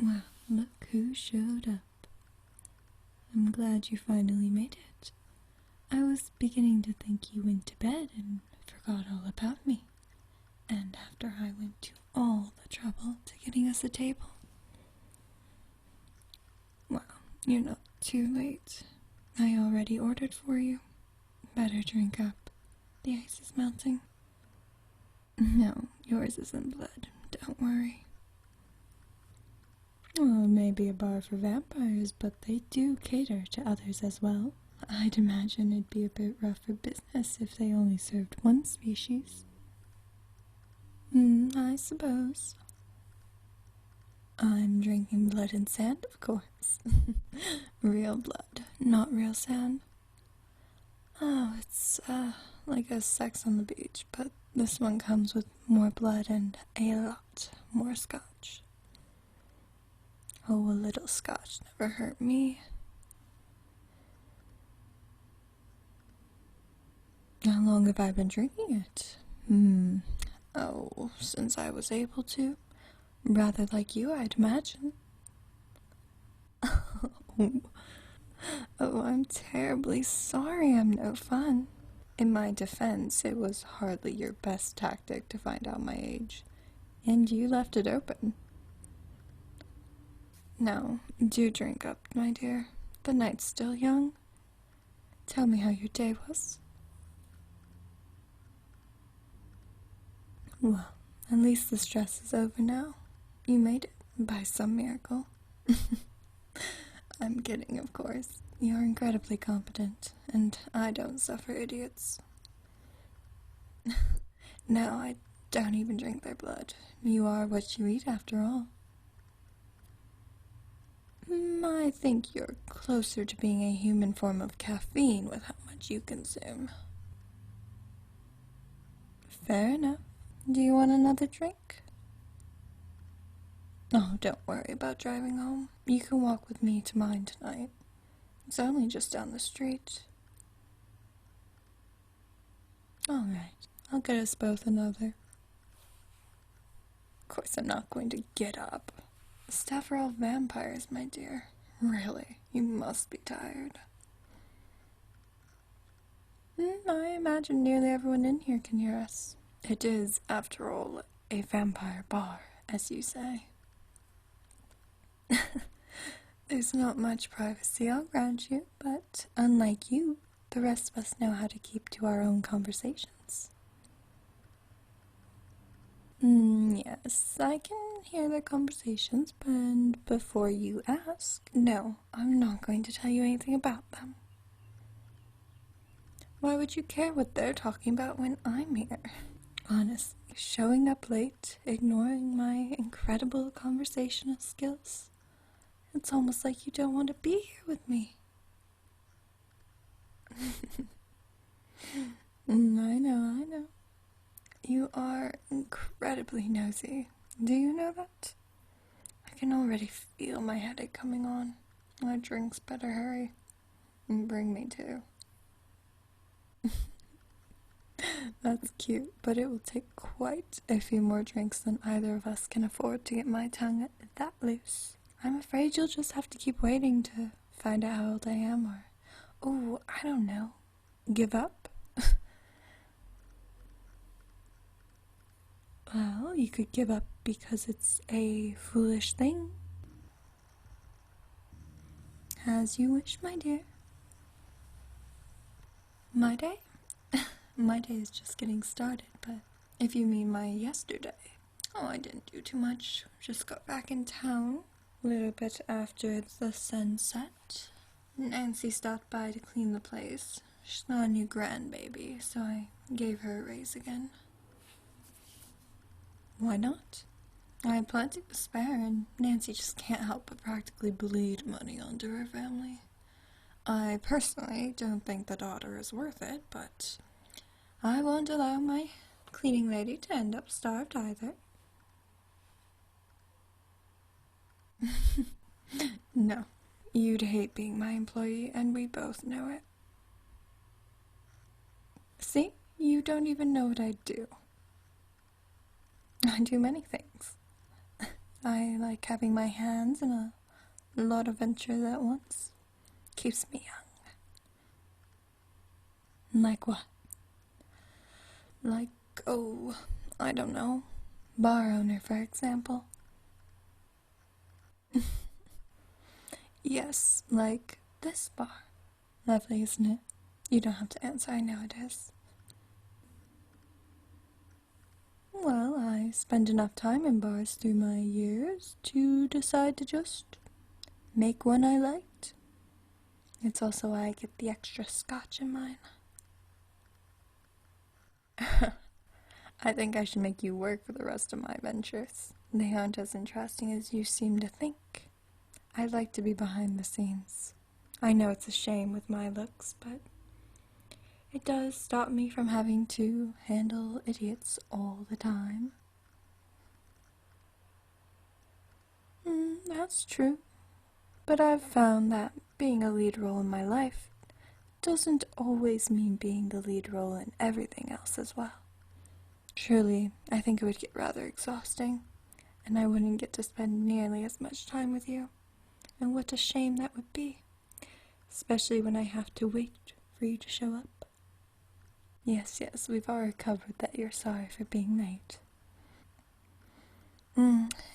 Well, look who showed up. I'm glad you finally made it. I was beginning to think you went to bed and forgot all about me. And after I went to all the trouble to getting us a table. Well, you're not too late. I already ordered for you. Better drink up. The ice is melting. No, yours isn't blood. Don't worry. Well, it may be a bar for vampires, but they do cater to others as well. I'd imagine it'd be a bit rough for business if they only served one species. I suppose. I'm drinking blood and sand, of course. Real blood, not real sand. Oh, it's, like a sex on the beach, but this one comes with more blood and a lot more scotch. Oh, a little scotch never hurt me. How long have I been drinking it? Oh, since I was able to. Rather like you, I'd imagine. Oh, I'm terribly sorry I'm no fun. In my defense, it was hardly your best tactic to find out my age. And you left it open. Now, do drink up, my dear. The night's still young. Tell me how your day was. Well, at least the stress is over now. You made it, by some miracle. I'm kidding, of course. You're incredibly competent, and I don't suffer idiots. No, I don't even drink their blood. You are what you eat, after all. I think you're closer to being a human form of caffeine with how much you consume. Fair enough. Do you want another drink? Oh, don't worry about driving home. You can walk with me to mine tonight. It's only just down the street. Alright, I'll get us both another. Of course I'm not going to get up. Staff are all vampires, my dear. Really, you must be tired. I imagine nearly everyone in here can hear us. It is, after all, a vampire bar, as you say. There's not much privacy, I'll grant you, but unlike you, the rest of us know how to keep to our own conversations. Yes, I can hear their conversations, but before you ask, no, I'm not going to tell you anything about them. Why would you care what they're talking about when I'm here? Honestly, showing up late, ignoring my incredible conversational skills. It's almost like you don't want to be here with me. I know. You are incredibly nosy. Do you know that? I can already feel my headache coming on. My drinks better hurry. And bring me too. That's cute, but it will take quite a few more drinks than either of us can afford to get my tongue that loose. I'm afraid you'll just have to keep waiting to find out how old I am, or, oh, I don't know, give up? Well, you could give up because it's a foolish thing. As you wish, my dear. My day? My day is just getting started, but if you mean my yesterday, oh, I didn't do too much. Just got back in town a little bit after the sunset. Nancy stopped by to clean the place. She's not a new grandbaby, so I gave her a raise again. Why not? I have plenty to spare, and Nancy just can't help but practically bleed money onto her family. I personally don't think the daughter is worth it, but I won't allow my cleaning lady to end up starved either. No, you'd hate being my employee, and we both know it. See, you don't even know what I do. I do many things. I like having my hands in a lot of ventures at once. Keeps me young. Like what? Like, oh, I don't know. Bar owner, for example. Yes, like this bar. Lovely, isn't it? You don't have to answer, I know it is. Well, I spent enough time in bars through my years to decide to just make one I liked. It's also why I get the extra scotch in mine. I think I should make you work for the rest of my ventures. They aren't as interesting as you seem to think. I like to be behind the scenes. I know it's a shame with my looks, but it does stop me from having to handle idiots all the time. That's true. But I've found that being a lead role in my life doesn't always mean being the lead role in everything else as well. Truly, I think it would get rather exhausting, and I wouldn't get to spend nearly as much time with you. And what a shame that would be, especially when I have to wait for you to show up. Yes, we've already covered that you're sorry for being late.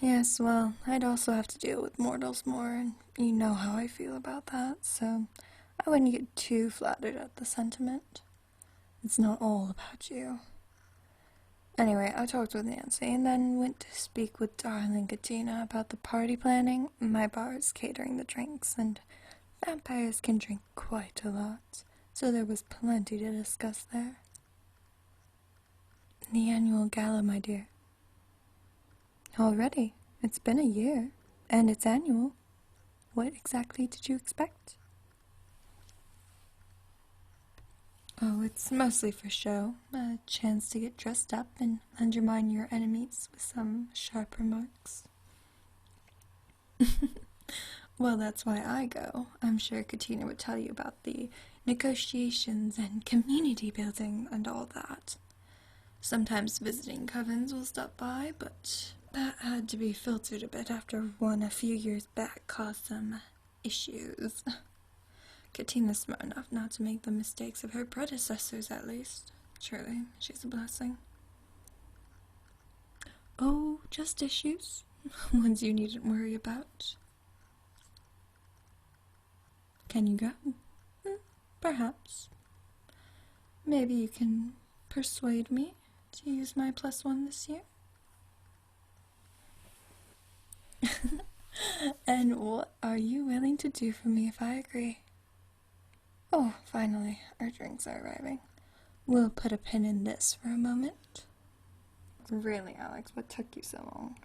Yes, well, I'd also have to deal with mortals more, and you know how I feel about that, so I wouldn't get too flattered at the sentiment. It's not all about you. Anyway, I talked with Nancy and then went to speak with darling Katina about the party planning. My bar is catering the drinks, and vampires can drink quite a lot, so there was plenty to discuss there. The annual gala, my dear. Already, it's been a year, and it's annual. What exactly did you expect? Oh, it's mostly for show. A chance to get dressed up and undermine your enemies with some sharp remarks. Well, that's why I go. I'm sure Katina would tell you about the negotiations and community building and all that. Sometimes visiting covens will stop by, but that had to be filtered a bit after one a few years back caused some issues. Katina's smart enough not to make the mistakes of her predecessors, at least. Surely, she's a blessing. Oh, just issues. Ones you needn't worry about. Can you go? Perhaps. Maybe you can persuade me to use my +1 this year? And what are you willing to do for me if I agree? Oh, finally, our drinks are arriving. We'll put a pin in this for a moment. Really, Alex, what took you so long?